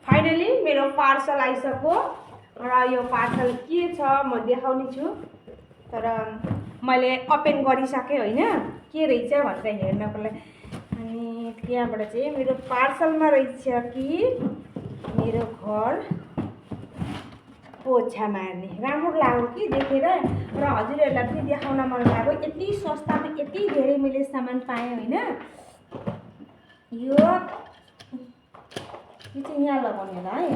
Finally मेरो parcel आइसक्यो र यो पार्सल के छ म देखाउने छु। तर मैले ओपन गरिसकेँ होइन, के रहेछ भनेर हेर्नको लागि। अनि त्यहाँबाट चाहिँ मेरो पार्सलमा रहेछ कि मेरो घर पोछा मार्ने। राम्रो लाग्यो कि देखेर र हजुरहरूलाई पनि देखाउन मन लाग्यो। यति सस्तामा यति धेरै मैले सामान पाएँ होइन। यो चाहिँ यहाँ लगाउने होला है।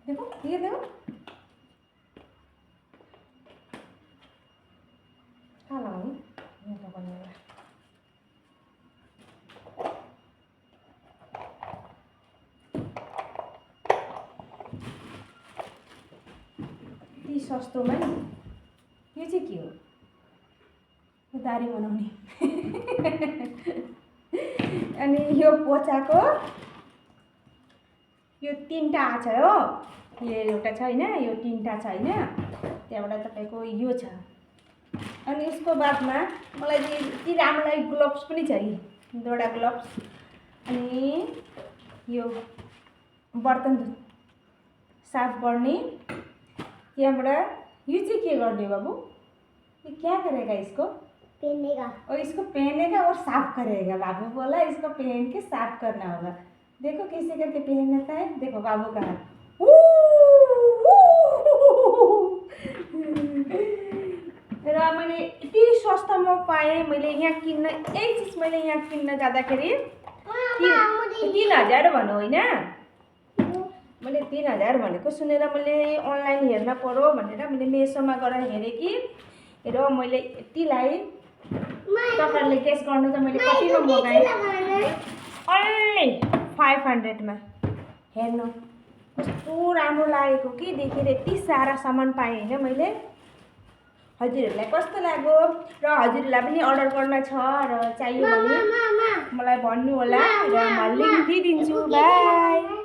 देखो ये देखो कहाँ लगाउने, यहाँ लगाउने होला। यति सस्तोमा नि। यो चाहिँ के हो? दारी बनाउने। अनि यो पोचाको यो 3टा छ हो। यो एउटा छ होइन, यो 3टा छ होइन। त्यहाँबाट तपाईँको यो छ। अनि यसको बादमा मलाई चाहिँ यति राम्रो लाग्यो, ग्लोभ्स पनि छ कि 2वटा ग्लोभ्स। अनि यो बर्तन साफ गर्ने। त्यहाँबाट यो चाहिँ के गर्ने बाबू? ये क्या करेगा इसको? पहनेगा। और इसको पहनेगा और साफ करेगा। बाबू बोला इसको पहन के साफ करना होगा। देखो कैसे करके पहनता है। देखो बाबू का हाथ। र मैले यति सस्तोमा पाएँ। मैले यहाँ किन्न यही चिज मैले यहाँ किन्न जाँदाखेरि 3000 भन्नु होइन। मैले 3000 भनेको सुनेर मैले अनलाइन हेर्न पर्यो भनेर मैले मेसोमा गएर हेरेँ कि र मैले यतिलाई तपाईँहरूले गेस गर्नु त मैले कतिमा मगाएँ? ओन्ली 500 मा। हेर्नु कस्तो राम्रो लागेको कि देखेर यति सारा सामान पाएँ होइन मैले। हजुरहरूलाई कस्तो लाग्यो र हजुरहरूलाई पनि अर्डर गर्न छ र चाहियो भने मलाई भन्नु होला र म लिङ्क दिइदिन्छु। बाई।